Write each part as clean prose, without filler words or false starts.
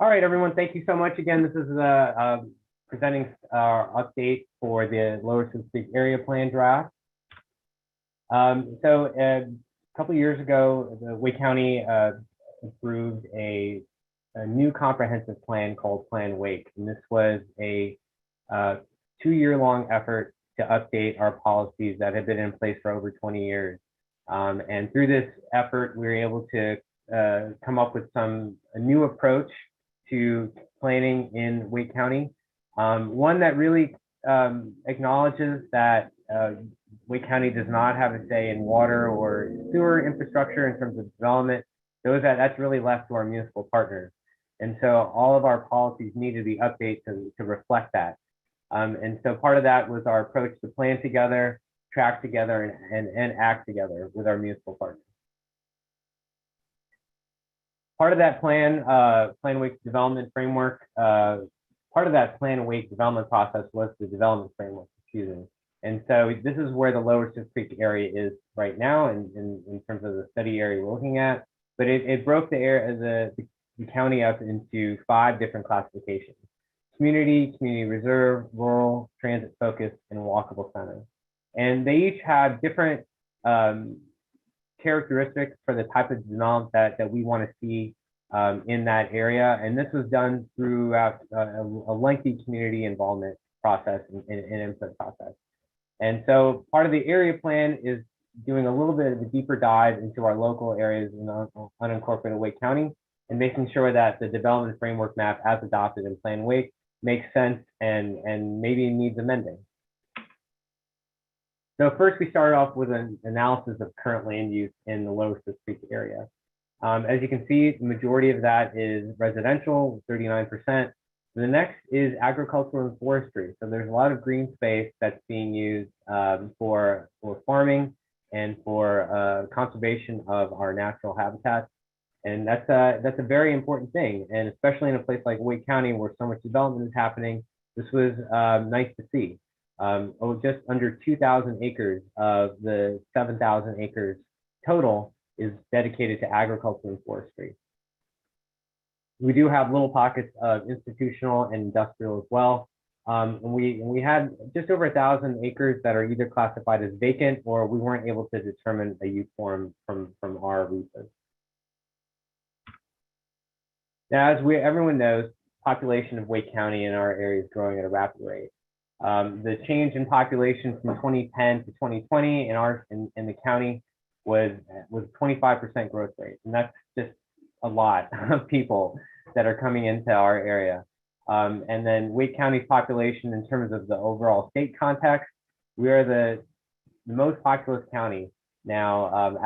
All right, everyone, thank you so much. Again, this is presenting our update for the Lower Sioux Creek Area Plan draft. A couple of years ago, the Wake County approved a new comprehensive plan called PLANWake, and this was a 2-year-long effort to update our policies that have been in place for over 20 years. And through this effort, we were able to come up with a new approach to planning in Wake County. One that really acknowledges that Wake County does not have a say in water or sewer infrastructure in terms of development. That's really left to our municipal partners. And so all of our policies need to be updated to reflect that. And so part of that was our approach to plan together, track together, and act together with our municipal partners. Part of that PLANWake development framework, part of that PLANWake development process was the development framework, And so this is where the Lower Sioux Creek area is right now in terms of the study area we're looking at. But it broke the county up into 5 different classifications: community, community reserve, rural, transit focused, and walkable center. And they each have different characteristics for the type of development that we want to see in that area. And this was done throughout a lengthy community involvement process and input process. And so part of the area plan is doing a little bit of a deeper dive into our local areas in unincorporated Wake County and making sure that the development framework map as adopted in PLANWake makes sense and maybe needs amending. So first, we started off with an analysis of current land use in the Lower Sioux Creek area. As you can see, the majority of that is residential, 39%. The next is agricultural and forestry. So there's a lot of green space that's being used for farming and for conservation of our natural habitats. And that's a very important thing. And especially in a place like Wake County where so much development is happening, this was nice to see. Just under 2,000 acres of the 7,000 acres total is dedicated to agriculture and forestry. We do have little pockets of institutional and industrial as well. And we had just over 1,000 acres that are either classified as vacant or we weren't able to determine a use form from our research. Now, as everyone knows, population of Wake County in our area is growing at a rapid rate. The change in population from 2010 to 2020 in the county was 25% growth rate, and that's just a lot of people that are coming into our area. And then Wake County's population, in terms of the overall state context, we are the most populous county now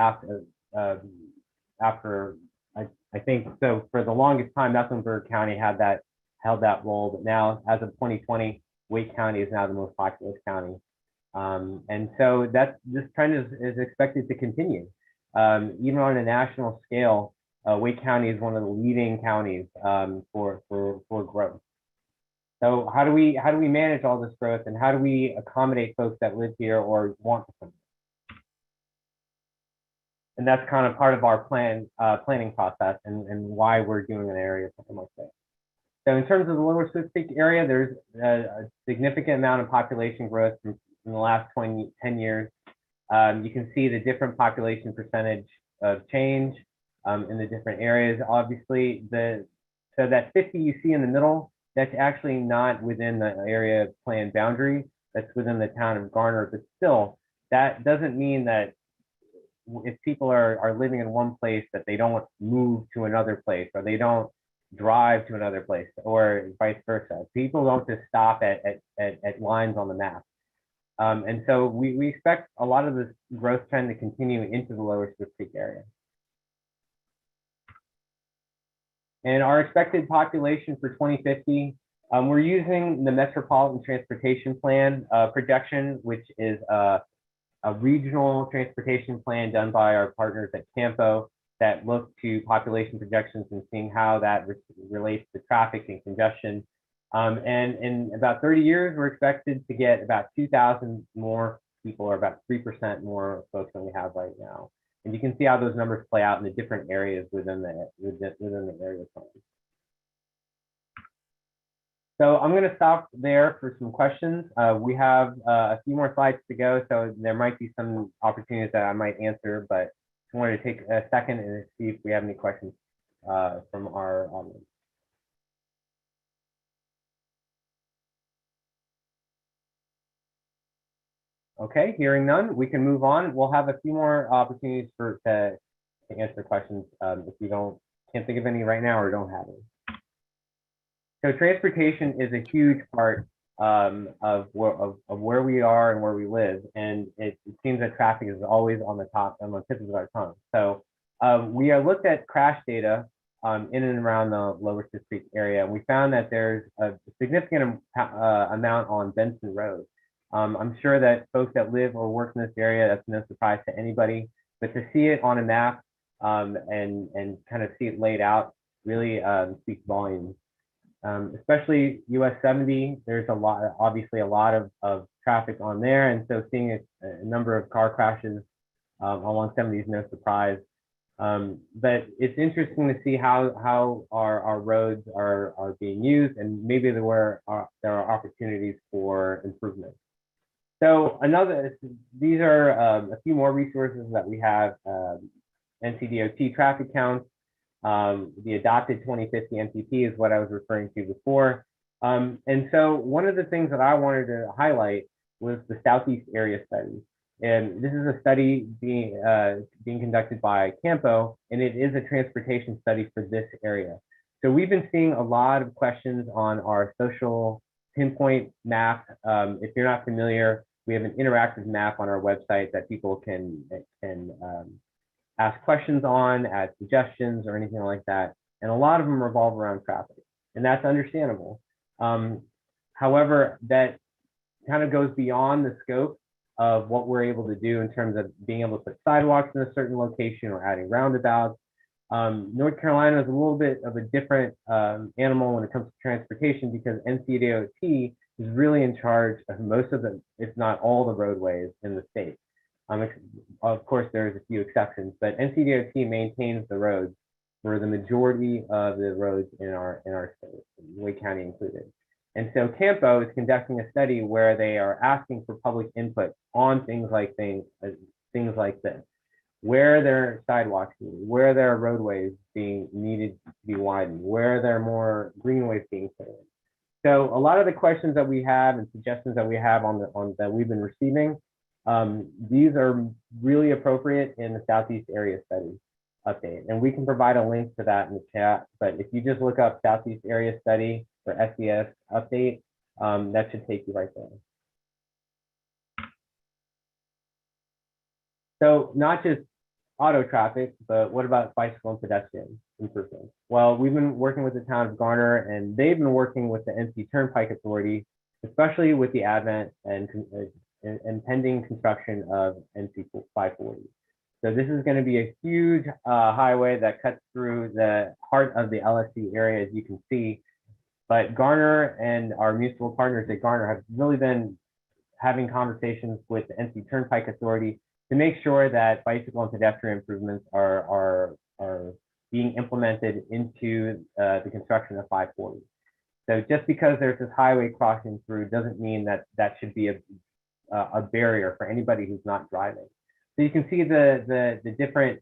after I think so. For the longest time, Mecklenburg County held that role, but now as of 2020. Wake County is now the most populous county. And so this trend is expected to continue. Even on a national scale, Wake County is one of the leading counties for growth. So how do we manage all this growth, and how do we accommodate folks that live here or want to come? And that's kind of part of our planning process and why we're doing an area plan like this. So in terms of the Lower Sioux Creek area, there's a significant amount of population growth in the last 10 years. You can see the different population percentage of change in the different areas. Obviously, so that 50 you see in the middle, that's actually not within the area plan boundary. That's within the town of Garner. But still, that doesn't mean that if people are living in one place that they don't move to another place, or they don't drive to another place, or vice versa. People don't just stop at lines on the map. And so we expect a lot of this growth trend to continue into the Lower Sioux Creek area. And our expected population for 2050, we're using the Metropolitan Transportation Plan projection, which is a regional transportation plan done by our partners at Campo, that look to population projections and seeing how that relates to traffic and congestion. And in about 30 years, we're expected to get about 2,000 more people, or about 3% more folks than we have right now. And you can see how those numbers play out in the different areas within the area plan. So I'm going to stop there for some questions. We have a few more slides to go, so there might be some opportunities that I might answer, but I wanted to take a second and see if we have any questions from our audience. Okay, hearing none, we can move on. We'll have a few more opportunities to answer questions if you can't think of any right now or don't have any. So transportation is a huge part of where we are and where we live, and it seems that traffic is always on the tip of our tongue. So we are looked at crash data in and around the Lower Sis Creek area, and we found that there's a significant amount on Benson Road. I'm sure that folks that live or work in this area, that's no surprise to anybody, but to see it on a map and kind of see it laid out really speaks volumes. Especially US 70, there's obviously a lot of traffic on there. And so seeing a number of car crashes along 70 is no surprise. But it's interesting to see how our roads are being used, and maybe there are opportunities for improvement. So these are a few more resources that we have. NCDOT traffic counts. The adopted 2050 MPP is what I was referring to before. And so one of the things that I wanted to highlight was the Southeast Area Study. And this is a study being conducted by Campo, and it is a transportation study for this area. So we've been seeing a lot of questions on our social pinpoint map. If you're not familiar, we have an interactive map on our website that people can ask questions on, add suggestions or anything like that. And a lot of them revolve around traffic, and that's understandable. However, that kind of goes beyond the scope of what we're able to do in terms of being able to put sidewalks in a certain location or adding roundabouts. North Carolina is a little bit of a different animal when it comes to transportation, because NCDOT is really in charge of most of the, if not all the roadways in the state. Of course, there's a few exceptions, but NCDOT maintains the roads for the majority of the roads in our state, Wake County included. And so Campo is conducting a study where they are asking for public input on things like this, where there are sidewalks needed, where there are roadways needed to be widened, where there are more greenways being put in. So a lot of the questions that we have and suggestions that we have that we've been receiving, these are really appropriate in the Southeast Area Study update. And we can provide a link to that in the chat, but if you just look up Southeast Area Study or SES update, that should take you right there. So not just auto traffic, but what about bicycle and pedestrian improvements? Well, we've been working with the town of Garner, and they've been working with the NC Turnpike Authority, especially with the advent and pending construction of NC 540. So this is going to be a huge highway that cuts through the heart of the LSC area, as you can see. But Garner and our municipal partners at Garner have really been having conversations with the NC Turnpike Authority to make sure that bicycle and pedestrian improvements are being implemented into the construction of 540. So just because there's this highway crossing through doesn't mean that that should be a barrier for anybody who's not driving. So you can see the different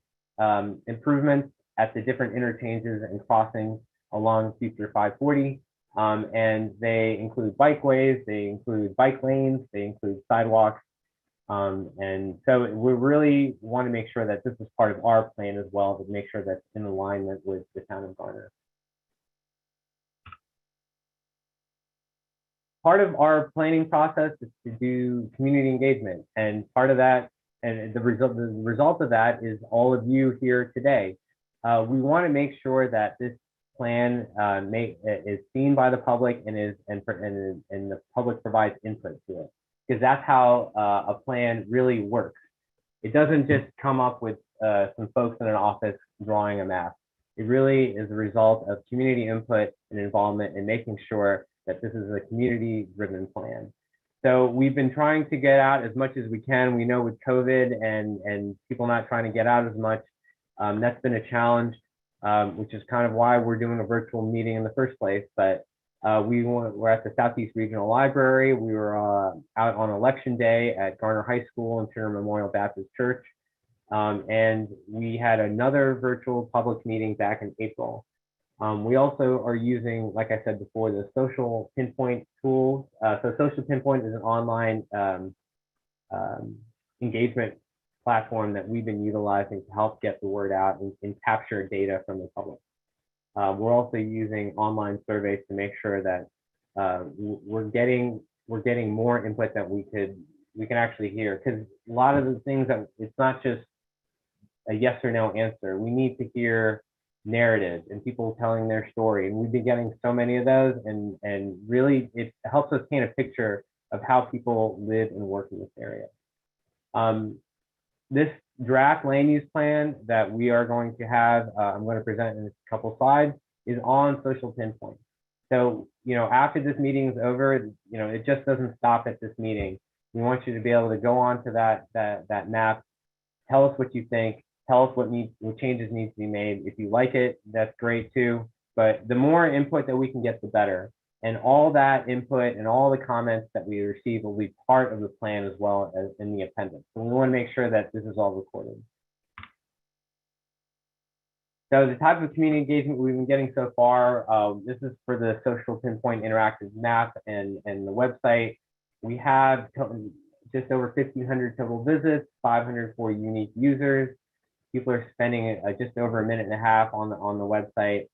improvements at the different interchanges and crossings along future 540. And they include bikeways, they include bike lanes, they include sidewalks. And so we really want to make sure that this is part of our plan as well, to make sure that's in alignment with the town of Garner. Part of our planning process is to do community engagement, and part of that, and the result of that is all of you here today. We want to make sure that this plan is seen by the public and the public provides input to it, because that's how a plan really works. It doesn't just come up with some folks in an office drawing a map. It really is a result of community input and involvement in making sure that this is a community-driven plan. So we've been trying to get out as much as we can. We know with COVID and people not trying to get out as much, that's been a challenge, which is kind of why we're doing a virtual meeting in the first place. But We're at the Southeast Regional Library. We were out on election day at Garner High School, Imperial Memorial Baptist Church. And we had another virtual public meeting back in April. We also are using, like I said before, the social pinpoint tools. So social pinpoint is an online engagement platform that we've been utilizing to help get the word out and capture data from the public. We're also using online surveys to make sure that we're getting more input that we can actually hear, because a lot of the things that it's not just a yes or no answer. We need to hear narratives and people telling their story, and we've been getting so many of those, and really it helps us paint a picture of how people live and work in this area. This draft land use plan that we are going to have, I'm going to present in a couple slides, is on social pinpoint. So, after this meeting is over, it just doesn't stop at this meeting. We want you to be able to go on to that map, tell us what you think, tell us what changes need to be made. If you like it, that's great too. But the more input that we can get, the better. And all that input and all the comments that we receive will be part of the plan as well as in the appendix. So we want to make sure that this is all recorded. So the type of community engagement we've been getting so far, this is for the social pinpoint interactive map and the website. We have just over 1,500 total visits, 504 unique users. People are spending just over a minute and a half on the website.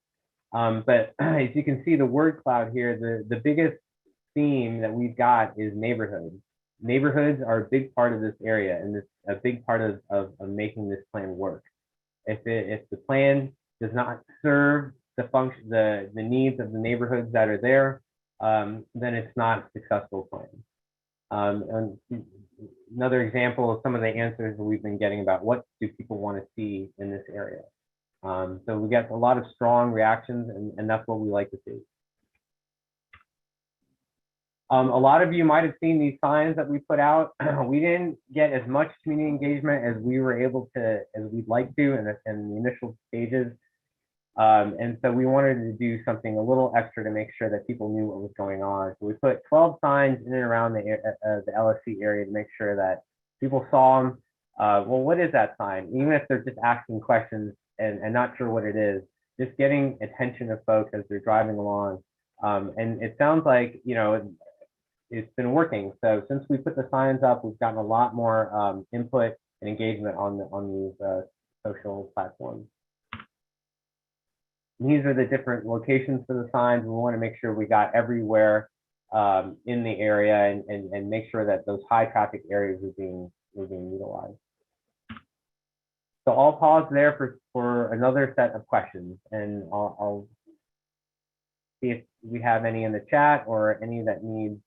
But as you can see, the word cloud here, the biggest theme that we've got is neighborhoods. Neighborhoods are a big part of this area, and it's a big part of making this plan work. If the plan does not serve the needs of the neighborhoods that are there, then it's not a successful plan. And another example of some of the answers that we've been getting about what do people want to see in this area. So we get a lot of strong reactions, and that's what we like to see. A lot of you might have seen these signs that we put out. We didn't get as much community engagement as we were able to, as we'd like to in the initial stages. And so we wanted to do something a little extra to make sure that people knew what was going on. So we put 12 signs in and around the LSC area to make sure that people saw them. Well, what is that sign? Even if they're just asking questions and not sure what it is, just getting attention of folks as they're driving along. And it sounds like, it's been working. So since we put the signs up, we've gotten a lot more input and engagement on these social platforms. And these are the different locations for the signs. We want to make sure we got everywhere in the area and make sure that those high traffic areas are being utilized. So I'll pause there for another set of questions, and I'll see if we have any in the chat or any that need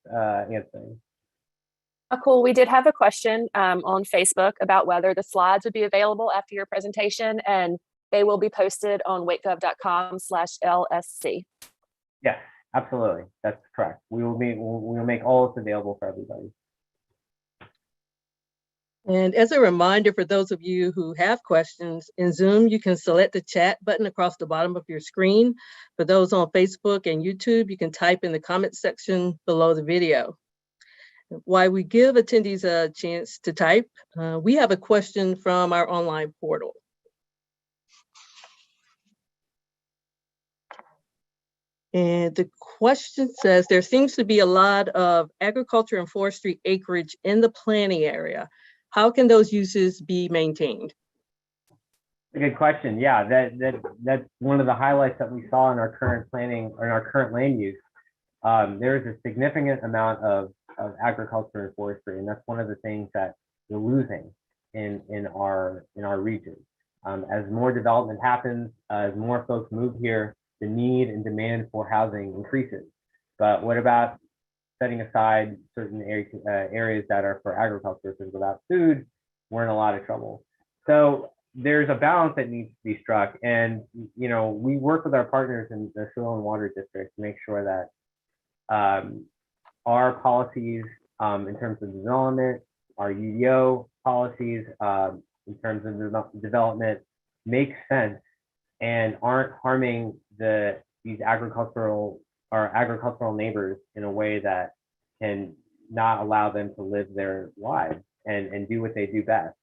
answering. Cool. We did have a question on Facebook about whether the slides would be available after your presentation, and they will be posted on wakegov.com/LSC. Yes, absolutely. That's correct. We'll make all of this available for everybody. And as a reminder, for those of you who have questions in Zoom, you can select the chat button across the bottom of your screen. For those on Facebook and YouTube, you can type in the comment section below the video. While we give attendees a chance to type, we have a question from our online portal. And the question says, there seems to be a lot of agriculture and forestry acreage in the planning area. How can those uses be maintained? A good question. Yeah, that's one of the highlights that we saw in our current planning or in our current land use. There is a significant amount of agriculture and forestry, and that's one of the things that we're losing in our region. As more development happens, as more folks move here, the need and demand for housing increases. But what about setting aside certain areas that are for agriculture? Because without food, we're in a lot of trouble. So there's a balance that needs to be struck, and we work with our partners in the Soil and Water District to make sure that our policies in terms of development, our UDO policies in terms of development make sense and aren't harming these agricultural neighbors in a way that can not allow them to live their lives and do what they do best.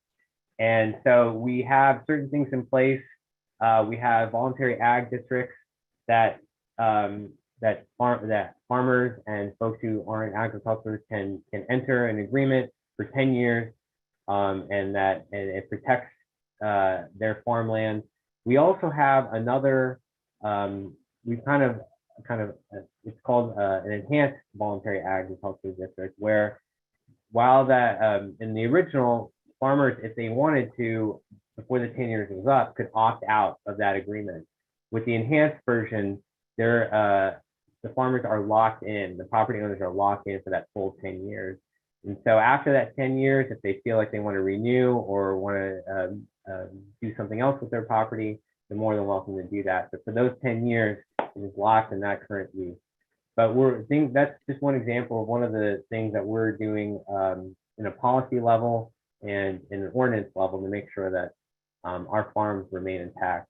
And so we have certain things in place. We have voluntary ag districts that farmers and folks who aren't agriculturists can enter an agreement for 10 years, and it protects their farmland. We also have another, we've it's called an enhanced voluntary agriculture district, where while that in the original, farmers, if they wanted to, before the 10 years was up, could opt out of that agreement. With the enhanced version, the farmers are locked in, the property owners are locked in for that full 10 years. And so after that 10 years, if they feel like they want to renew or want to do something else with their property, they're more than welcome to do that. But for those 10 years, it is locked in that current use. But that's just one example of one of the things that we're doing in a policy level and in an ordinance level to make sure that our farms remain intact.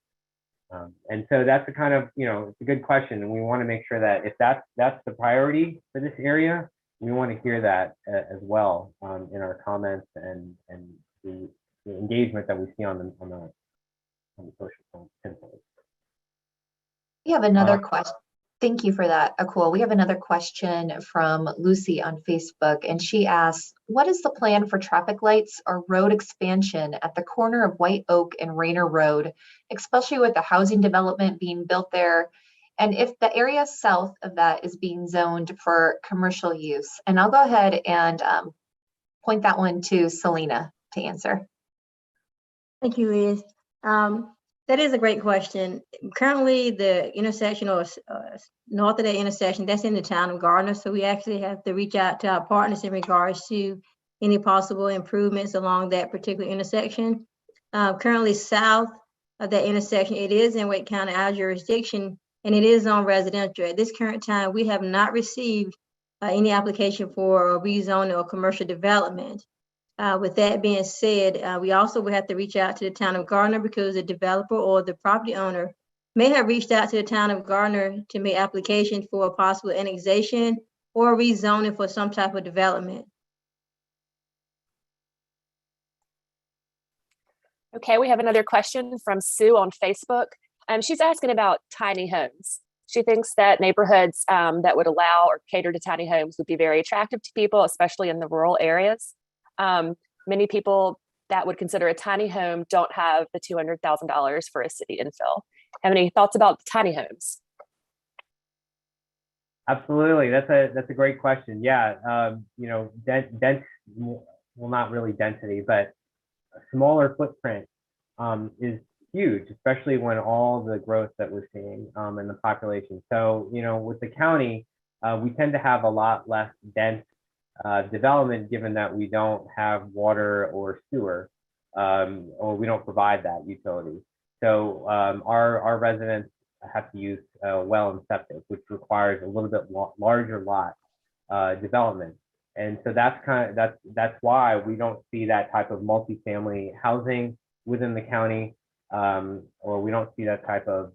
And so that's it's a good question. And we want to make sure that if that's the priority for this area, we want to hear that as well in our comments and the engagement that we see on the social template. We have another question. Thank you for that, Akul. We have another question from Lucy on Facebook, and she asks, what is the plan for traffic lights or road expansion at the corner of White Oak and Rayner Road, especially with the housing development being built there, and if the area south of that is being zoned for commercial use? And I'll go ahead and point that one to Selena to answer. Thank you, Liz. That is a great question. Currently, the intersection or north of that intersection, that's in the town of Gardner. So we actually have to reach out to our partners in regards to any possible improvements along that particular intersection. Currently south of that intersection, it is in Wake County, our jurisdiction, and it is on residential. At this current time, we have not received any application for rezoning or commercial development. With that being said, we also will have to reach out to the town of Gardner, because the developer or the property owner may have reached out to the town of Gardner to make application for a possible annexation or rezoning for some type of development. Okay, we have another question from Sue on Facebook. She's asking about tiny homes. She thinks that neighborhoods that would allow or cater to tiny homes would be very attractive to people, especially in the rural areas. Many people that would consider a tiny home don't have the $200,000 for a city infill. Have any thoughts about tiny homes? Absolutely, that's a great question. Yeah, dense, well, not really density, but a smaller footprint is huge, especially when all the growth that we're seeing in the population. So, with the county, we tend to have a lot less dense development, given that we don't have water or sewer, or we don't provide that utility. So our residents have to use well and septic, which requires a little bit larger lot development. And so that's why we don't see that type of multifamily housing within the county, or we don't see that type of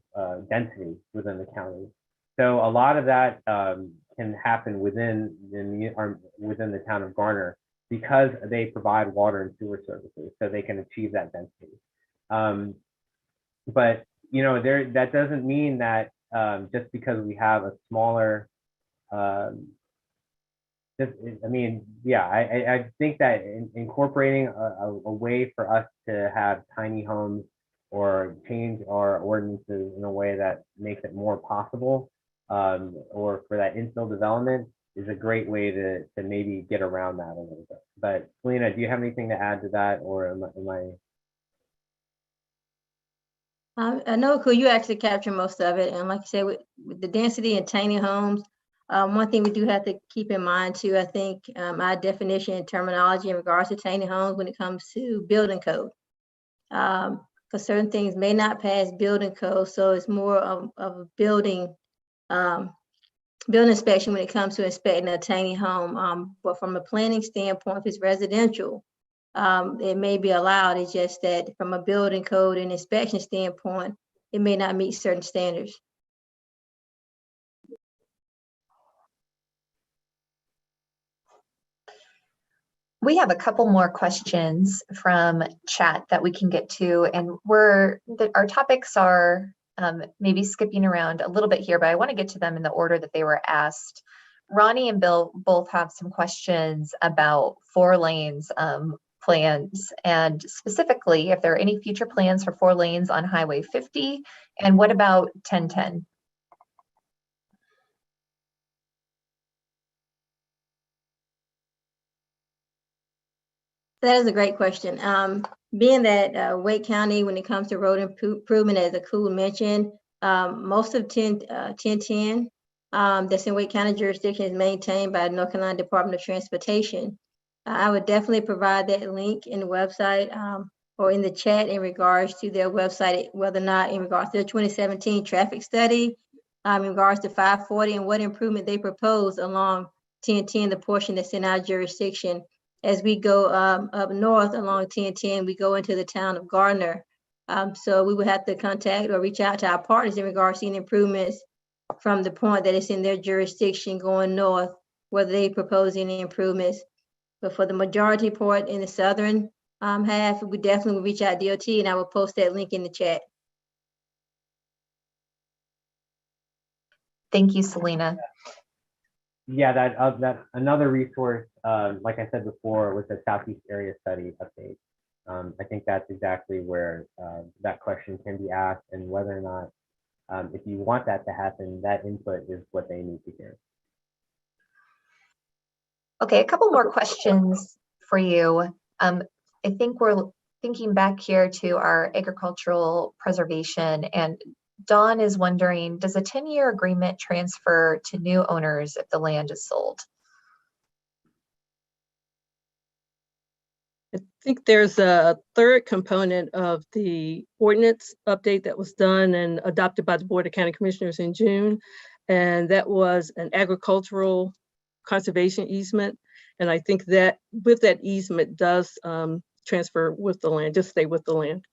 density within the county. So a lot of that can happen within the town of Garner, because they provide water and sewer services, so they can achieve that density. But that doesn't mean that just because we have a smaller, I think that incorporating a way for us to have tiny homes or change our ordinances in a way that makes it more possible, or for that infill development, is a great way to maybe get around that a little bit. But Selena, do you have anything to add to that, or am I? I know, Akul, you actually captured most of it. And like you said, with the density in tiny homes, one thing we do have to keep in mind too, I think, our definition and terminology in regards to tiny homes when it comes to building code. Because certain things may not pass building code, so it's more of a building inspection when it comes to inspecting a tiny home. But from a planning standpoint, if it's residential, it may be allowed. It's just that from a building code and inspection standpoint, it may not meet certain standards. We have a couple more questions from chat that we can get to, and our topics are maybe skipping around a little bit here, but I want to get to them in the order that they were asked. Ronnie and Bill both have some questions about 4 lanes plans, and specifically if there are any future plans for 4 lanes on Highway 50, and what about 1010? That is a great question. Being that Wake County, when it comes to road improvement, as Akul mentioned, most of 1010 that's in Wake County jurisdiction is maintained by North Carolina Department of Transportation. I would definitely provide that link in the website or in the chat in regards to their website, whether or not in regards to the 2017 traffic study, in regards to 540 and what improvement they propose along 1010, the portion that's in our jurisdiction. As we go up north along 1010, we go into the town of Gardner. So we would have to contact or reach out to our partners in regards to any improvements from the point that it's in their jurisdiction going north, whether they propose any improvements. But for the majority part in the southern half, we definitely will reach out to DOT, and I will post that link in the chat. Thank you, Selena. Yeah, that another resource, like I said before, was the Southeast Area Study update. I think that's exactly where that question can be asked, and whether or not, if you want that to happen, that input is what they need to hear. Okay, a couple more questions for you. I think we're thinking back here to our agricultural preservation, and Dawn is wondering, does a 10-year agreement transfer to new owners if the land is sold? I think there's a third component of the ordinance update that was done and adopted by the Board of County Commissioners in June, and that was an agricultural conservation easement. And I think that with that easement does transfer with the land, just stay with the land.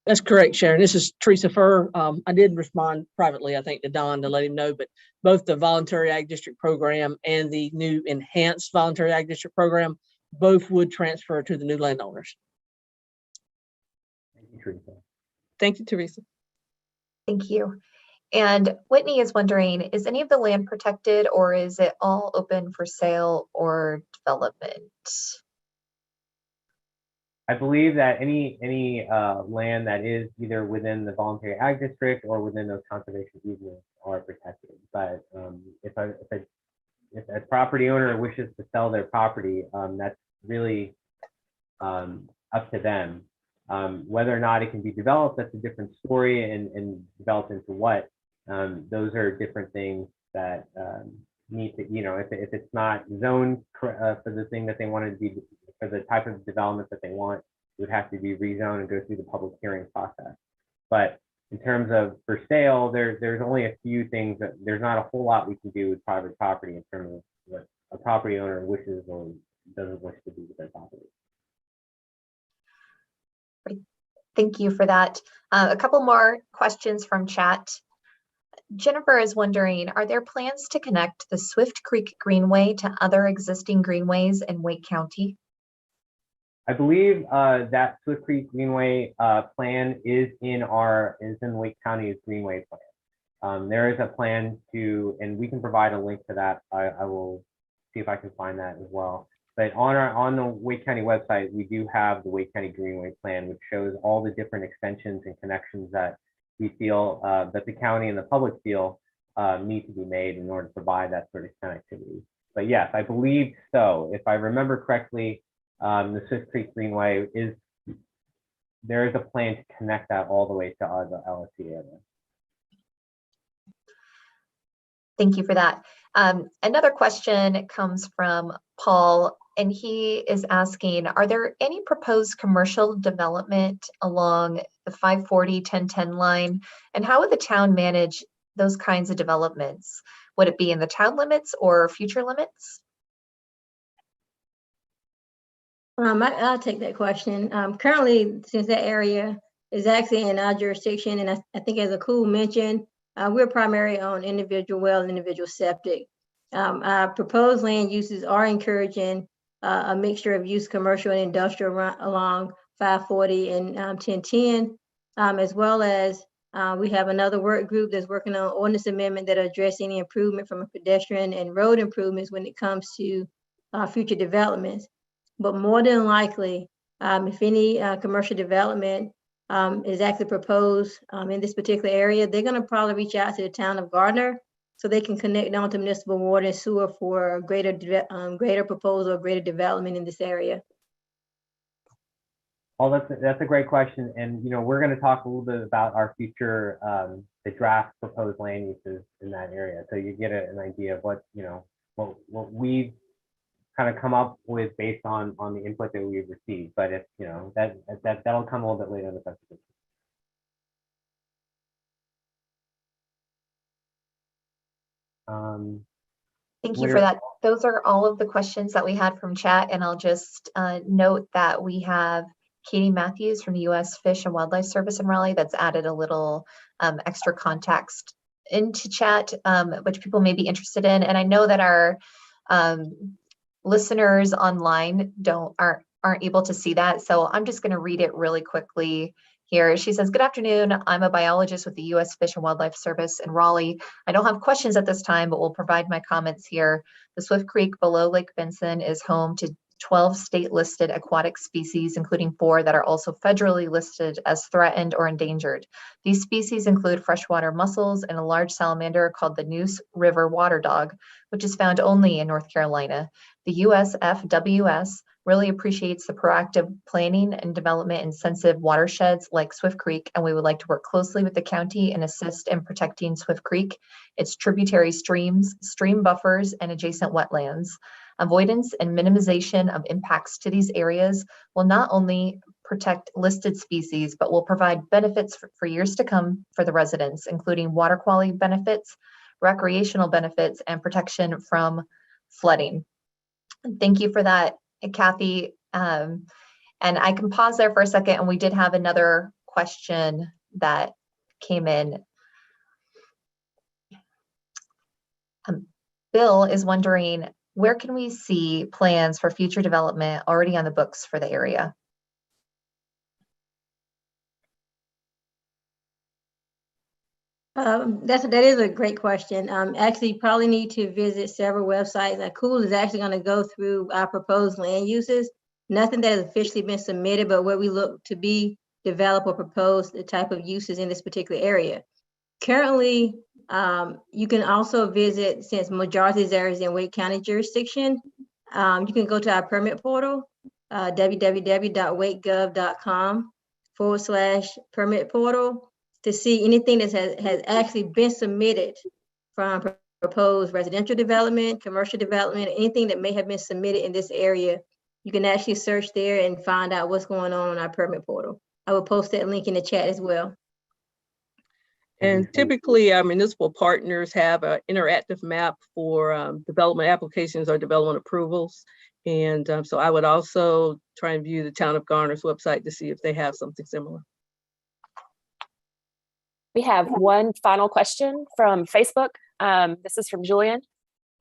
That's correct, Sharon. This is Teresa Furr. I did respond privately, I think, to Don to let him know, but both the Voluntary Ag District program and the new enhanced Voluntary Ag District program, both would transfer to the new landowners. Thank you, Teresa. Thank you, Teresa. Thank you. And Whitney is wondering, is any of the land protected, or is it all open for sale or development? I believe that any land that is either within the voluntary ag district or within those conservation easements are protected. But if a property owner wishes to sell their property, that's really up to them. Whether or not it can be developed, that's a different story, and developed into what. Those are different things that need to, if it's not zoned for the thing that they want to be, for the type of development that they want, it would have to be rezoned and go through the public hearing process. But in terms of for sale, there's only a few things that there's not a whole lot we can do with private property in terms of what a property owner wishes or doesn't wish to do with their property. Thank you for that. A couple more questions from chat. Jennifer is wondering, are there plans to connect the Swift Creek Greenway to other existing greenways in Wake County? I believe that Swift Creek Greenway plan is in Wake County's Greenway plan. There is a plan to, and we can provide a link to that. I will see if I can find that as well. But on the Wake County website, we do have the Wake County Greenway plan, which shows all the different extensions and connections that we feel that the county and the public feel need to be made in order to provide that sort of connectivity. But yes, I believe so. If I remember correctly, the Swift Creek Greenway there is a plan to connect that all the way to the LSC area. Thank you for that. Another question comes from Paul, and he is asking, are there any proposed commercial development along the 540-1010 line? And how would the town manage those kinds of developments? Would it be in the town limits or future limits? I'll take that question. Currently, since that area is actually in our jurisdiction. And I think as a cool mention, we're primarily on individual well, individual septic. Our proposed land uses are encouraging a mixture of use, commercial and industrial along 540 and 1010, as well as we have another work group that's working on ordinance amendment that address any improvement from a pedestrian and road improvements when it comes to future developments. But more than likely, if any commercial development is actually proposed in this particular area, they're going to probably reach out to the town of Gardner so they can connect on to municipal water and sewer for greater proposal, greater development in this area. Well, that's a great question, and we're going to talk a little bit about our future, the draft proposed land uses in that area, so you get an idea of what what we've kind of come up with based on the input that we've received. But if that'll come a little bit later in the presentation. Thank you for that. Those are all of the questions that we had from chat, and I'll just note that we have Katie Matthews from the U.S. Fish and Wildlife Service in Raleigh that's added a little extra context into chat, which people may be interested in. And I know that our listeners online aren't able to see that, so I'm just going to read it really quickly here. She says, "Good afternoon. I'm a biologist with the U.S. Fish and Wildlife Service in Raleigh. I don't have questions at this time, but will provide my comments here. The Swift Creek below Lake Vinson is home to 12 state-listed aquatic species, including 4 that are also federally listed as threatened or endangered. These species include freshwater mussels and a large salamander called the Neuse River water dog, which is found only in North Carolina. The USFWS really appreciates the proactive planning and development in sensitive watersheds like Swift Creek, and we would like to work closely with the county and assist in protecting Swift Creek, its tributary streams, stream buffers, and adjacent wetlands. Avoidance and minimization of impacts to these areas will not only protect listed species, but will provide benefits for years to come for the residents, including water quality benefits, recreational benefits, and protection from flooding." Thank you for that, Kathy. And I can pause there for a second. And we did have another question that came in. Bill is wondering, where can we see plans for future development already on the books for the area? That is a great question. Actually, you probably need to visit several websites. Cool is actually going to go through our proposed land uses. Nothing that has officially been submitted, but where we look to be develop or propose the type of uses in this particular area. Currently, you can also visit, since majority of these areas in Wake County jurisdiction, you can go to our permit portal, www.wakegov.com/permit portal, to see anything that has actually been submitted from proposed residential development, commercial development, anything that may have been submitted in this area. You can actually search there and find out what's going on our permit portal. I will post that link in the chat as well. And typically our municipal partners have an interactive map for development applications or development approvals. And so I would also try and view the town of Garner's website to see if they have something similar. We have one final question from Facebook. This is from Julian,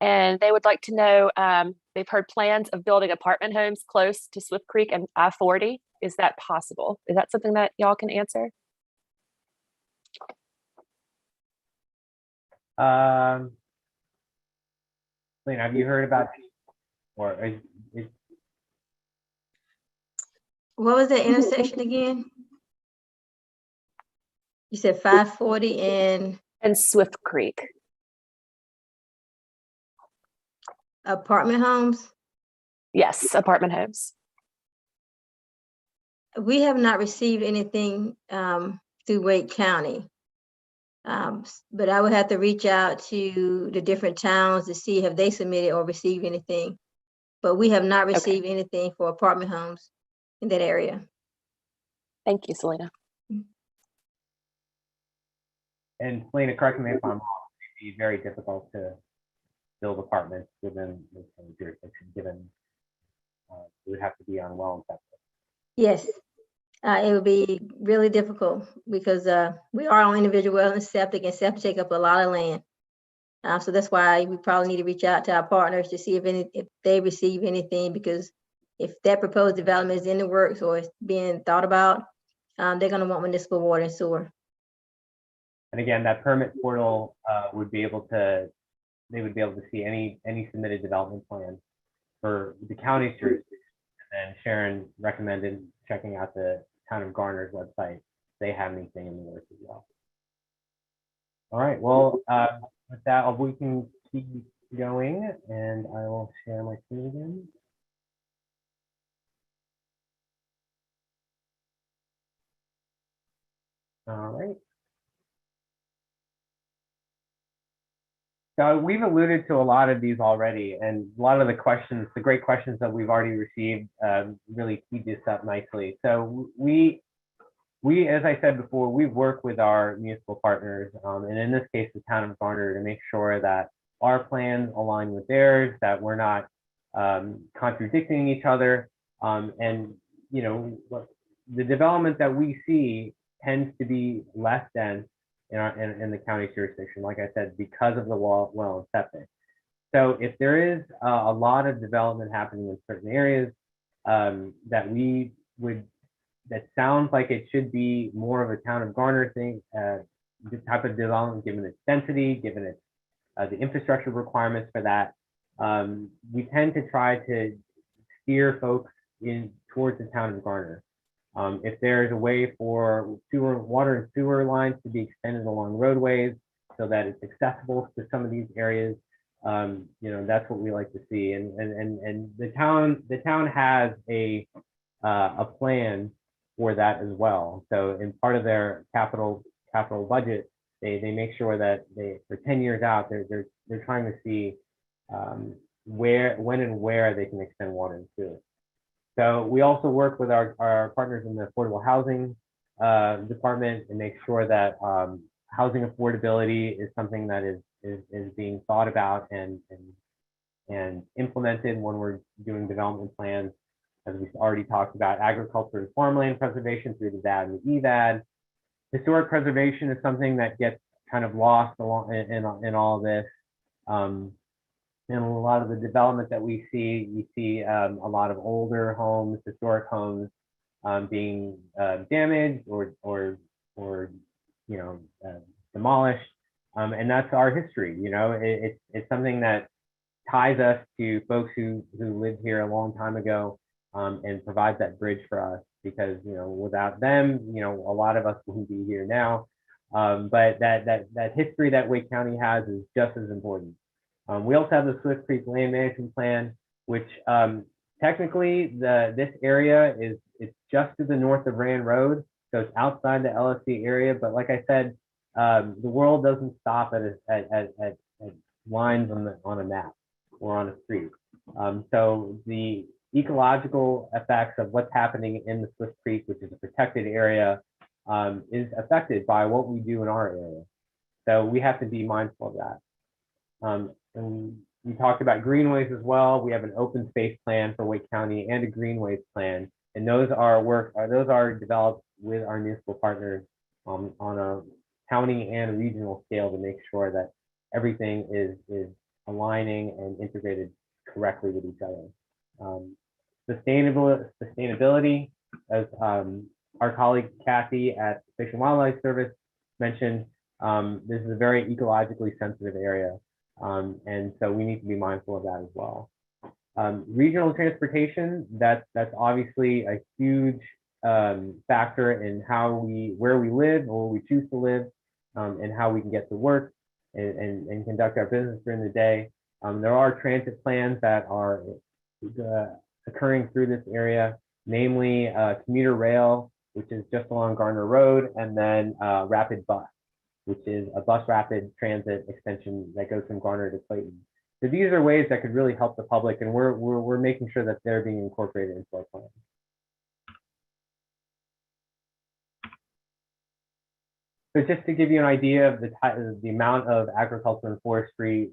and they would like to know, they've heard plans of building apartment homes close to Swift Creek and I-40. Is that possible? Is that something that y'all can answer? Lena, have you heard about, or what was that intersection again? You said 540 and Swift Creek. apartment homes? Yes, apartment homes. We have not received anything through Wake County. But I would have to reach out to the different towns to see if they submitted or received anything. But we have not received anything for apartment homes in that area. Thank you, Selena. And Selena, correct me if I'm wrong, it would be very difficult to build apartments within this jurisdiction, given it would have to be on well and septic. Yes, it would be really difficult because we are on individual well and septic, and septic take up a lot of land. So that's why we probably need to reach out to our partners to see if they receive anything, because if that proposed development is in the works or it's being thought about, they're going to want municipal water and sewer. And again, that permit portal would be able to, they would be able to see any submitted development plan for the county's jurisdiction. And Sharon recommended checking out the town of Garner's website. They have anything in the works as well. All right, well, with that, we can keep going, and I will share my screen again. All right. So we've alluded to a lot of these already, and a lot of the questions, the great questions that we've already received, really teed this up nicely. So we, as I said before, we work with our municipal partners, and in this case, the town of Garner, to make sure that our plans align with theirs, that we're not contradicting each other, and you know, the development that we see tends to be less dense in the county jurisdiction, like I said, because of the well and septic. So if there is a lot of development happening in certain areas that sounds like it should be more of a town of Garner thing, the type of development, given its density, given its the infrastructure requirements for that, we tend to try to steer folks in towards the town of Garner. If there's a way for water and sewer lines to be extended along roadways so that it's accessible to some of these areas, you know, that's what we like to see. And the town has a plan for that as well. So in part of their capital budget, they make sure that for 10 years out, they're trying to see when and where they can extend water and sewer. So we also work with our partners in the affordable housing department and make sure that housing affordability is something that is being thought about and implemented when we're doing development plans. As we've already talked about, agriculture and farmland preservation through the DAD and the EVAD. Historic preservation is something that gets kind of lost along in all of this. And a lot of the development that we see a lot of older homes, historic homes being damaged or you know, demolished, and that's our history. You know, it's something that ties us to folks who lived here a long time ago, and provides that bridge for us, because you know, without them, you know, a lot of us wouldn't be here now. But that history that Wake County has is just as important. We also have the Swift Creek Land Management Plan, which technically this area it's just to the north of Rand Road, so it's outside the LSC area. But like I said, the world doesn't stop at lines on a map or on a street. So the ecological effects of what's happening in the Swift Creek, which is a protected area, is affected by what we do in our area. So we have to be mindful of that. And we talked about greenways as well. We have an open space plan for Wake County and a greenways plan, and those are developed with our municipal partners on a county and regional scale to make sure that everything is aligning and integrated correctly with each other. Sustainability, as our colleague Kathy at Fish and Wildlife Service mentioned, this is a very ecologically sensitive area. And so we need to be mindful of that as well. Regional transportation, that's obviously a huge factor in where we live or where we choose to live, and how we can get to work and conduct our business during the day. There are transit plans that are occurring through this area, namely commuter rail, which is just along Garner Road, and then rapid bus, which is a bus rapid transit extension that goes from Garner to Clayton. So these are ways that could really help the public, and we're making sure that they're being incorporated into our plan. So just to give you an idea of the amount of agriculture and forestry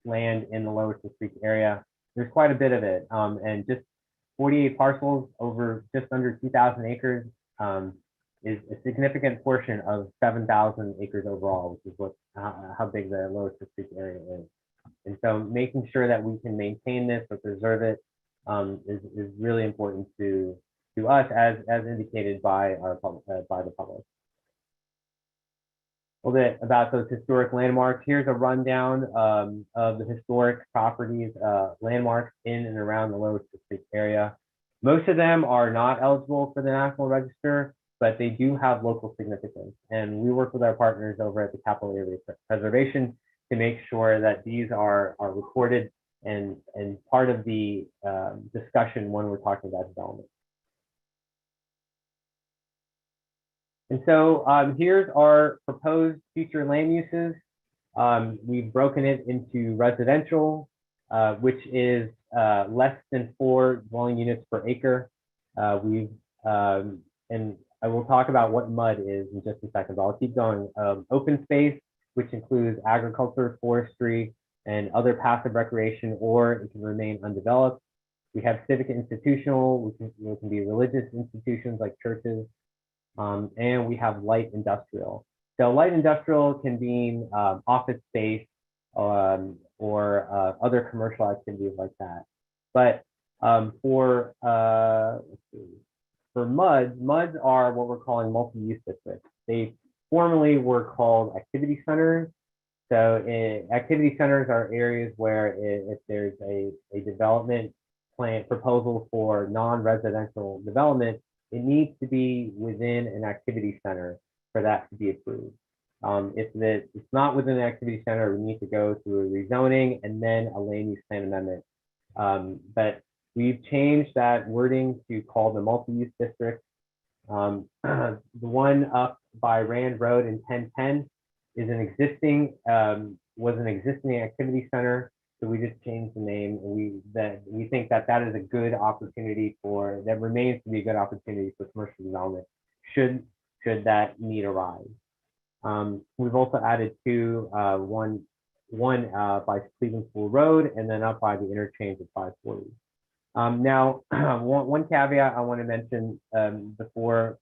land in the Lower Swift Creek area, there's quite a bit of it, and just 48 parcels over just under 2,000 acres is a significant portion of 7,000 acres overall, which is how big the Lower Fifth Creek area is. And so making sure that we can maintain this or preserve it is really important to us as indicated by by the public. A little bit about those historic landmarks. Here's a rundown of the historic properties, landmarks in and around the Lower Fifth Creek area. Most of them are not eligible for the National Register, but they do have local significance. And we work with our partners over at the Capital Area Preservation to make sure that these are recorded and part of the discussion when we're talking about development. And so here's our proposed future land uses. We've broken it into residential, which is less than 4 dwelling units per acre. And I will talk about what MUD is in just a second, but I'll keep going. Open space, which includes agriculture, forestry, and other passive recreation, or it can remain undeveloped. We have civic and institutional, which can be religious institutions like churches. And we have light industrial. So light industrial can mean office space or other commercial activities like that. But for MUDs are what we're calling multi-use districts. They formerly were called activity centers. So activity centers are areas where if there's a development plan proposal for non-residential development, it needs to be within an activity center for that to be approved. If it's not within an activity center, we need to go through a rezoning and then a land use plan amendment. But we've changed that wording to call the multi-use district. The one up by Rand Road in 1010 is was an existing activity center. So we just changed the name. We think that is a good opportunity that remains to be a good opportunity for commercial development should that need arise. We've also added two, one by Cleveland School Road and then up by the interchange of 540. Now, one caveat I want to mention before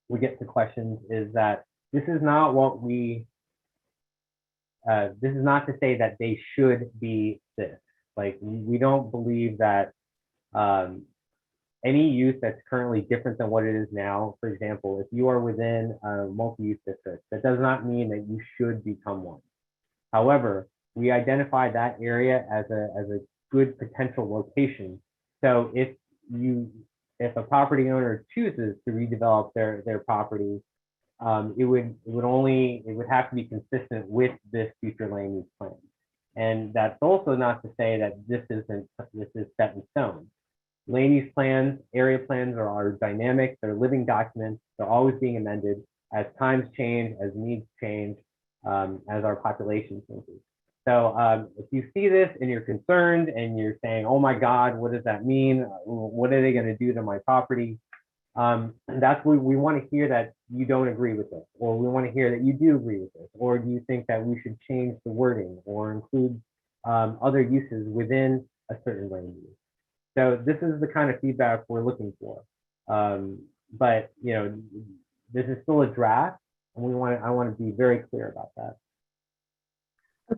we get to questions is that this is not this is not to say that they should be this. Like, we don't believe that any use that's currently different than what it is now, for example, if you are within a multi-use district, that does not mean that you should become one. However, we identify that area as a good potential location. So if a property owner chooses to redevelop their property, it would have to be consistent with this future land use plan. And that's also not to say that this is set in stone. Land use plans, area plans are dynamic, they're living documents, they're always being amended as times change, as needs change, as our population changes. So if you see this and you're concerned and you're saying, oh my God, what does that mean? What are they going to do to my property? That's what we want to hear, that you don't agree with this, or we want to hear that you do agree with this, or do you think that we should change the wording or include other uses within a certain land use? So this is the kind of feedback we're looking for. But this is still a draft, and I want to be very clear about that.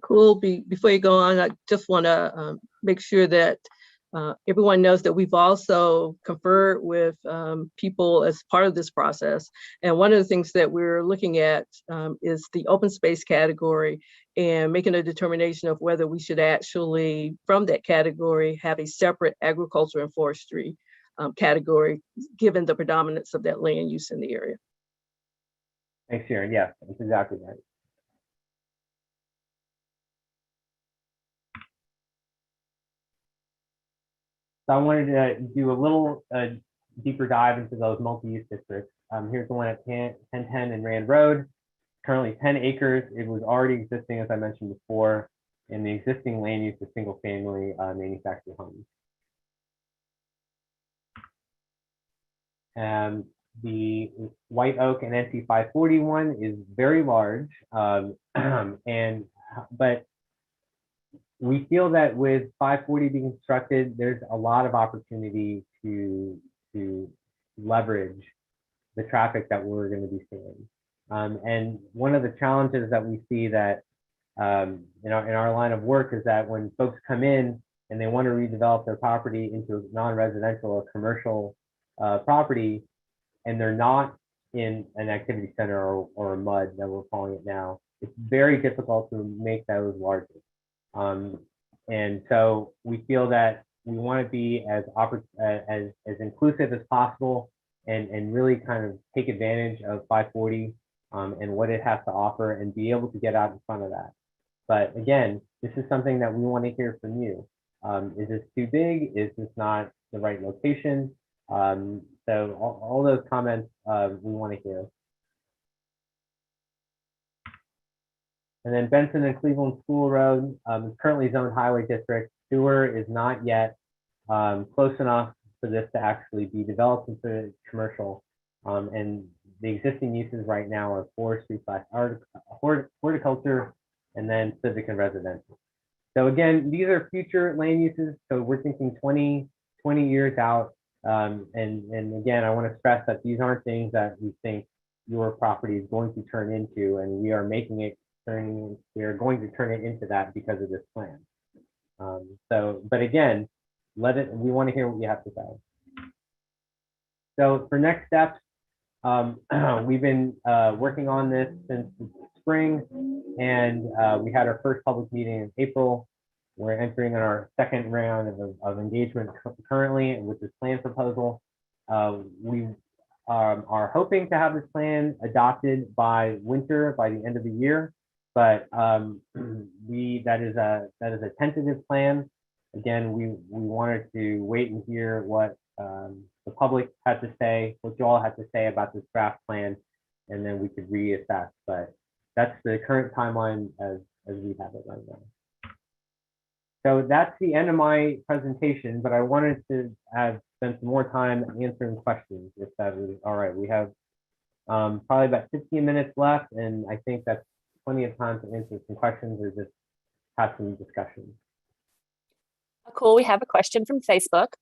Cool. Before you go on, I just want to make sure that everyone knows that we've also conferred with people as part of this process. And one of the things that we're looking at is the open space category and making a determination of whether we should actually, from that category, have a separate agriculture and forestry category, given the predominance of that land use in the area. Thanks, Sharon. Yes, that's exactly right. So I wanted to do a little deeper dive into those multi-use districts. Here's the one at 1010 and Rand Road. Currently 10 acres. It was already existing, as I mentioned before, in the existing land use of single family manufactured homes. The White Oak and NC 541 is very large, but we feel that with 540 being constructed, there's a lot of opportunity to leverage the traffic that we're going to be seeing. And one of the challenges that we see that in our line of work is that when folks come in and they want to redevelop their property into a non-residential or commercial property, and they're not in an activity center or a MUD that we're calling it now, it's very difficult to make those larger. And so we feel that we want to be as inclusive as possible and really kind of take advantage of 540 and what it has to offer and be able to get out in front of that. But again, this is something that we want to hear from you. Is this too big? Is this not the right location? So all those comments we want to hear. And then Benson and Cleveland School Road is currently zoned highway district. Sewer is not yet close enough for this to actually be developed into commercial. And the existing uses right now are forestry / horticulture, and then civic and residential. So again, these are future land uses. So we're thinking 20 years out. And again, I want to stress that these aren't things that we think your property is going to turn into, and we are making it we are going to turn it into that because of this plan. But again, we want to hear what you have to say. So for next steps, we've been working on this since spring, and we had our first public meeting in April. We're entering on our second round of engagement currently with this plan proposal. We are hoping to have this plan adopted by winter, by the end of the year, but that is a tentative plan. Again, we wanted to wait and hear what the public had to say, what you all had to say about this draft plan, and then we could reassess. But that's the current timeline as we have it right now. So that's the end of my presentation, but I wanted to spend some more time answering questions, if that is all right. We have probably about 15 minutes left, and I think that's plenty of time to answer some questions or just have some discussion. Cool. We have a question from Facebook.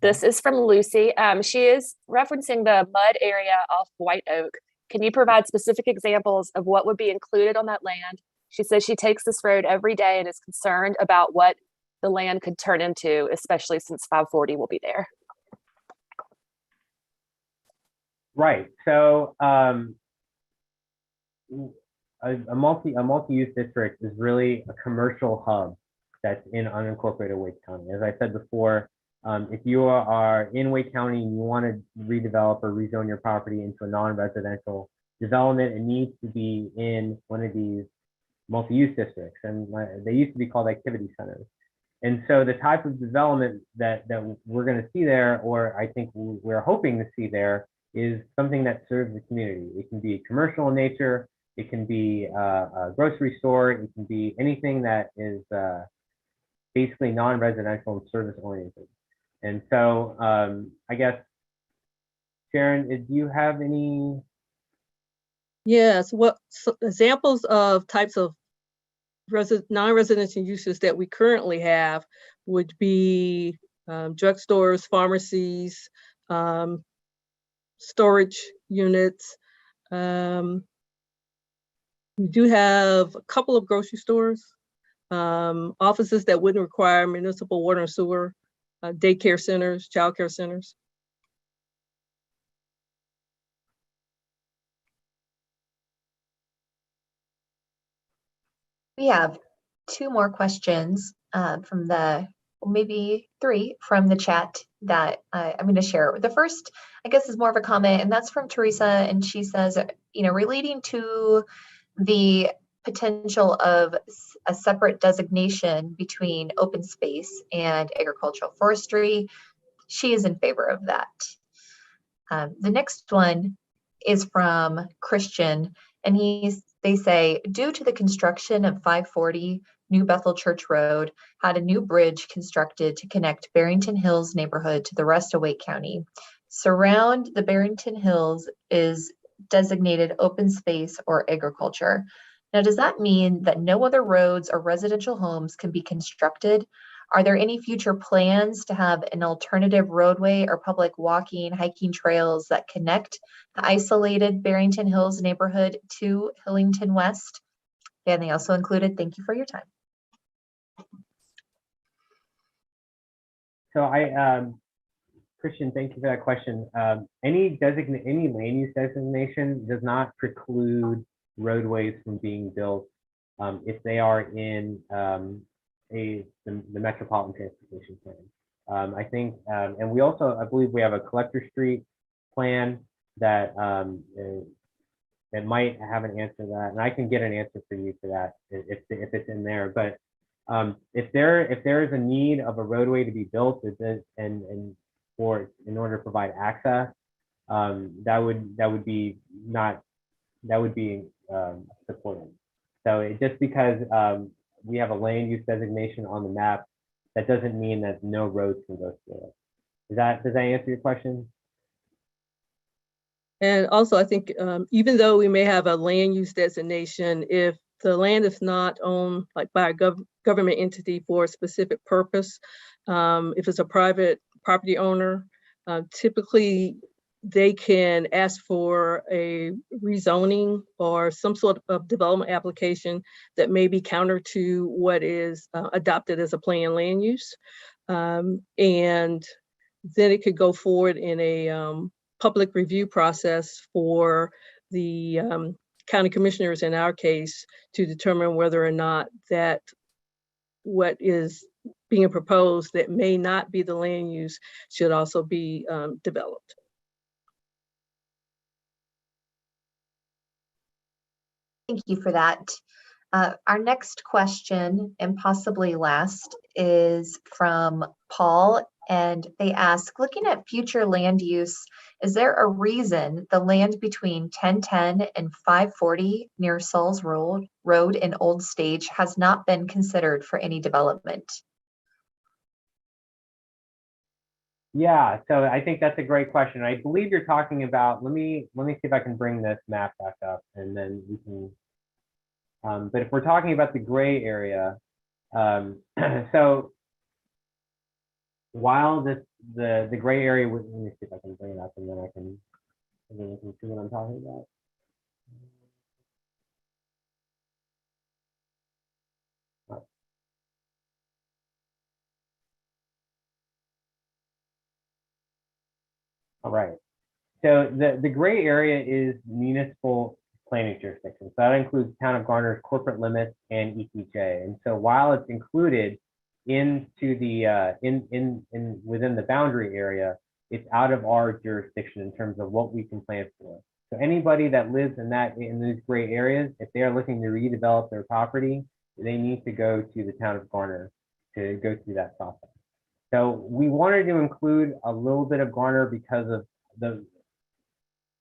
This is from Lucy. She is referencing the mud area off White Oak. Can you provide specific examples of what would be included on that land? She says she takes this road every day and is concerned about what the land could turn into, especially since 540 will be there. Right. So a multi-use district is really a commercial hub that's in unincorporated Wake County. As I said before, if you are in Wake County and you want to redevelop or rezone your property into a non-residential development, it needs to be in one of these multi-use districts, and they used to be called activity centers. And so the type of development that we're going to see there, or I think we're hoping to see there, is something that serves the community. It can be commercial in nature, it can be a grocery store, it can be anything that is basically non-residential and service oriented. And so I guess, Sharon, do you have any? Yes, examples of types of non-residential uses that we currently have would be drugstores, pharmacies, storage units. We do have a couple of grocery stores, offices that wouldn't require municipal water and sewer, daycare centers, childcare centers. We have two more questions maybe three from the chat that I'm going to share. The first, I guess, is more of a comment, and that's from Teresa, and she says, relating to the potential of a separate designation between open space and agricultural forestry, she is in favor of that. The next one is from Christian, and they say, due to the construction of 540 New Bethel Church Road, had a new bridge constructed to connect Barrington Hills neighborhood to the rest of Wake County. Surround the Barrington Hills is designated open space or agriculture. Now, does that mean that no other roads or residential homes can be constructed? Are there any future plans to have an alternative roadway or public walking, hiking trails that connect the isolated Barrington Hills neighborhood to Hillington West? And they also included, thank you for your time. So Christian, thank you for that question. Any land use designation does not preclude roadways from being built if they are in the metropolitan transportation plan. I think, and we also, I believe we have a collector street plan that that might have an answer to that, and I can get an answer for you for that if it's in there. But if there is a need of a roadway to be built, and in order to provide access, that would be supported. So just because we have a land use designation on the map, that doesn't mean that no roads can go through it. Does that answer your question? And also, I think even though we may have a land use designation, if the land is not owned like by a government entity for a specific purpose, if it's a private property owner, typically they can ask for a rezoning or some sort of development application that may be counter to what is adopted as a planned land use. And then it could go forward in a public review process for the county commissioners in our case to determine whether or not that what is being proposed that may not be the land use should also be developed. Thank you for that. Our next question, and possibly last, is from Paul, and they ask, looking at future land use, is there a reason the land between 1010 and 540 near Sauls Road in Old Stage has not been considered for any development? Yeah, so I think that's a great question. I believe you're talking about, let me see if I can bring this map back up, and then we can, but if we're talking about the gray area, so while the gray area, let me see if I can bring it up, and then I can see what I'm talking about. All right. So the gray area is municipal planning jurisdiction. So that includes Town of Garner's corporate limits and ETJ. And so while it's included into the within the boundary area, it's out of our jurisdiction in terms of what we can plan for. So anybody that lives in these gray areas, if they are looking to redevelop their property, they need to go to the Town of Garner to go through that process. So we wanted to include a little bit of Garner because of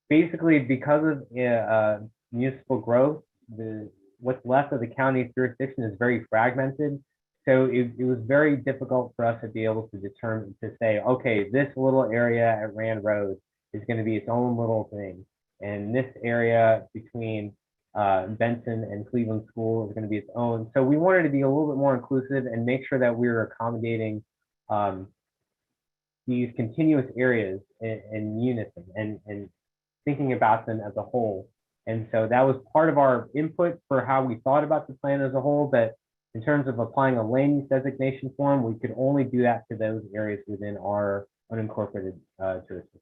because of municipal growth, what's left of the county's jurisdiction is very fragmented. So it was very difficult for us to be able to say, okay, this little area at Rand Road is going to be its own little thing. And this area between Benson and Cleveland School is going to be its own. So we wanted to be a little bit more inclusive and make sure that we were accommodating these continuous areas in unison and thinking about them as a whole. And so that was part of our input for how we thought about the plan as a whole. But in terms of applying a land use designation form, we could only do that to those areas within our unincorporated jurisdiction.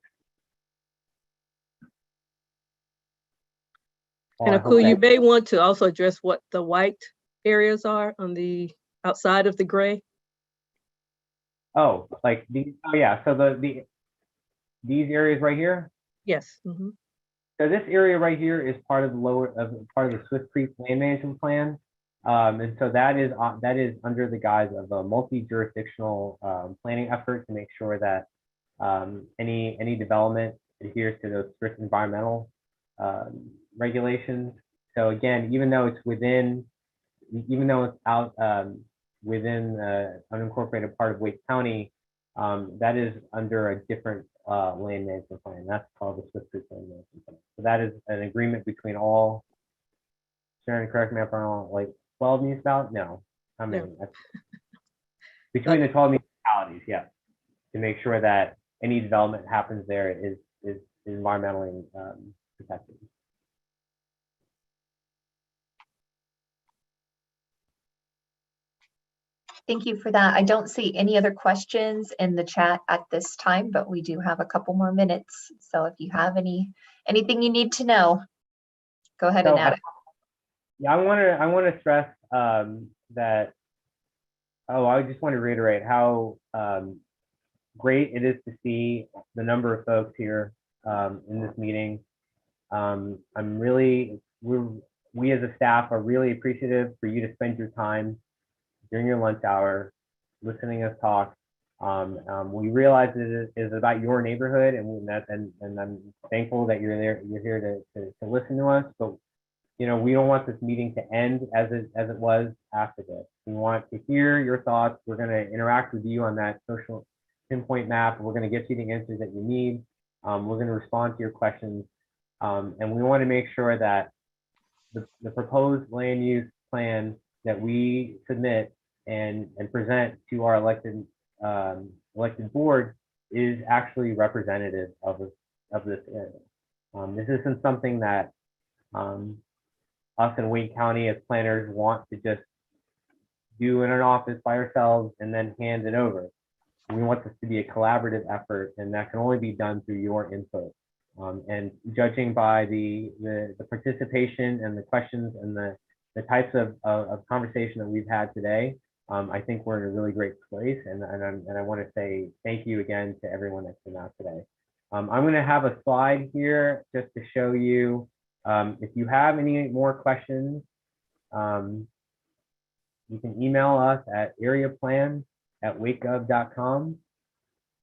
And Akul, you may want to also address what the white areas are on the outside of the gray. Oh, like these, oh yeah, so these areas right here? Yes. Mm-hmm. So this area right here is part of the Swift Creek Land Management Plan. And so that is under the guise of a multi-jurisdictional planning effort to make sure that any development adheres to those strict environmental regulations. So again, even though it's out within the unincorporated part of Wake County, that is under a different land management plan. That's called the Swift Creek Land Management Plan. So that is an agreement between all. Sharon, correct me if I'm wrong, like 12 municipalities? No, how many? No. between the 12 municipalities, yeah, to make sure that any development happens there is environmentally protected. Thank you for that. I don't see any other questions in the chat at this time, but we do have a couple more minutes. So if you have anything you need to know, go ahead and add it. Yeah, I want to stress that. Oh, I just want to reiterate how great it is to see the number of folks here in this meeting. We as a staff are really appreciative for you to spend your time during your lunch hour listening to us talk. We realize it is about your neighborhood, and I'm thankful that you're there. You're here to listen to us, but we don't want this meeting to end as it was after this. We want to hear your thoughts. We're going to interact with you on that social pinpoint map. We're going to get you the answers that you need. We're going to respond to your questions, and we want to make sure that the proposed land use plan that we submit and present to our elected board is actually representative of this area. This isn't something that us in Wake County as planners want to just do in an office by ourselves and then hand it over. We want this to be a collaborative effort, and that can only be done through your input. And judging by the participation and the questions and the types of conversation that we've had today, I think we're in a really great place. And I want to say thank you again to everyone that came out today. I'm going to have a slide here just to show you. If you have any more questions, you can email us at areaplan@wakegov.com.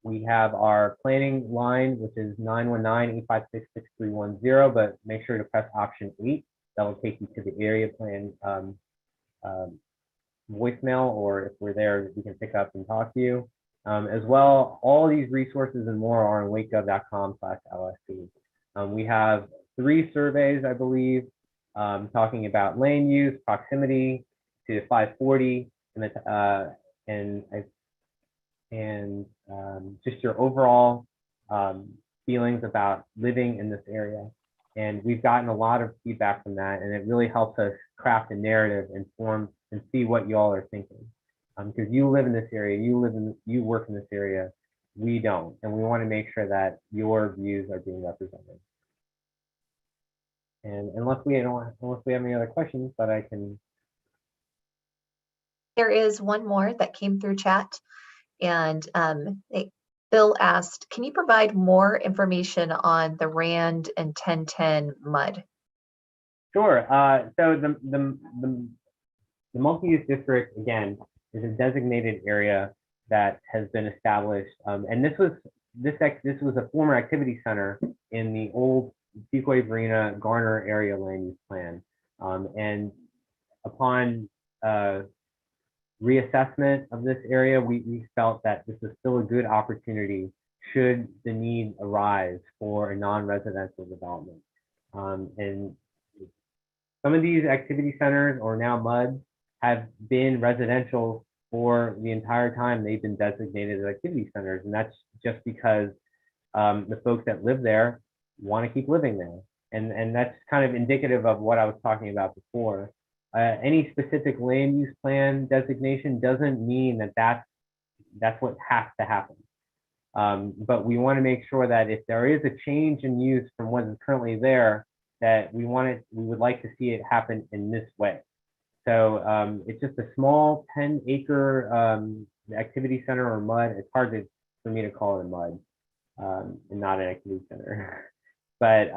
We have our planning line, which is 919-856-6310, but make sure to press option 8. That will take you to the area plan voicemail, or if we're there, we can pick up and talk to you. As well, all these resources and more are on wakegov.com/LSC. We have 3 surveys, I believe, talking about land use, proximity to 540, and just your overall feelings about living in this area. And we've gotten a lot of feedback from that, and it really helps us craft a narrative and form and see what y'all are thinking. Because you live in this area, you work in this area, we don't, and we want to make sure that your views are being represented. And unless we have any other questions, but I can. There is one more that came through chat, and Bill asked, can you provide more information on the Rand and 1010 mud? Sure. So the multi-use district, again, is a designated area that has been established, and this was a former activity center in the old Fuquay Varina Garner area land use plan, and upon reassessment of this area, we felt that this is still a good opportunity should the need arise for a non-residential development. And some of these activity centers, or now MUDs, have been residential for the entire time they've been designated as activity centers. And that's just because the folks that live there want to keep living there. And that's kind of indicative of what I was talking about before. Any specific land use plan designation doesn't mean that that's what has to happen. But we want to make sure that if there is a change in use from what is currently there, that we would like to see it happen in this way. So it's just a small 10-acre activity center or MUD. It's hard for me to call it a MUD and not an activity center. But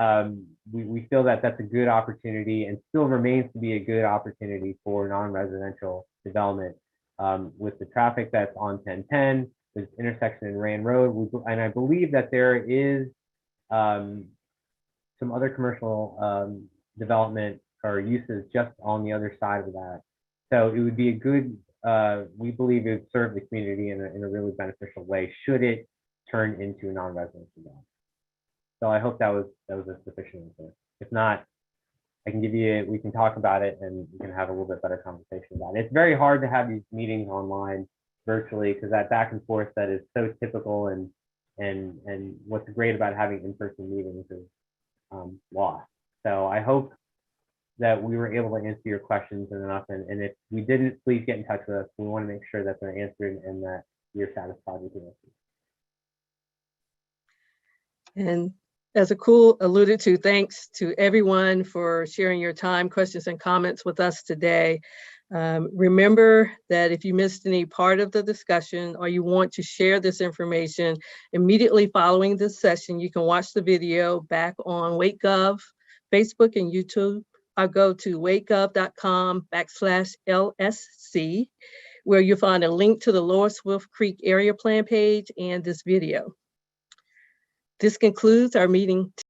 we feel that that's a good opportunity, and still remains to be a good opportunity for non-residential development with the traffic that's on 1010, this intersection in Rand Road. And I believe that there is some other commercial development or uses just on the other side of that. So it would be a good, we believe it would serve the community in a really beneficial way should it turn into a non-residential development. So I hope that was a sufficient answer. If not, I can we can talk about it and we can have a little bit better conversation about it. It's very hard to have these meetings online virtually, because that back and forth that is so typical, and what's great about having in-person meetings is lost. So I hope that we were able to answer your questions enough, and if we didn't, please get in touch with us. We want to make sure that they're answered and that you're satisfied with the answers. And as Akul alluded to, thanks to everyone for sharing your time, questions, and comments with us today. Remember that if you missed any part of the discussion or you want to share this information immediately following this session, you can watch the video back on WakeGov, Facebook, and YouTube. Or go to wakegov.com/LSC, where you'll find a link to the Lower Swift Creek Area Plan page and this video. This concludes our meeting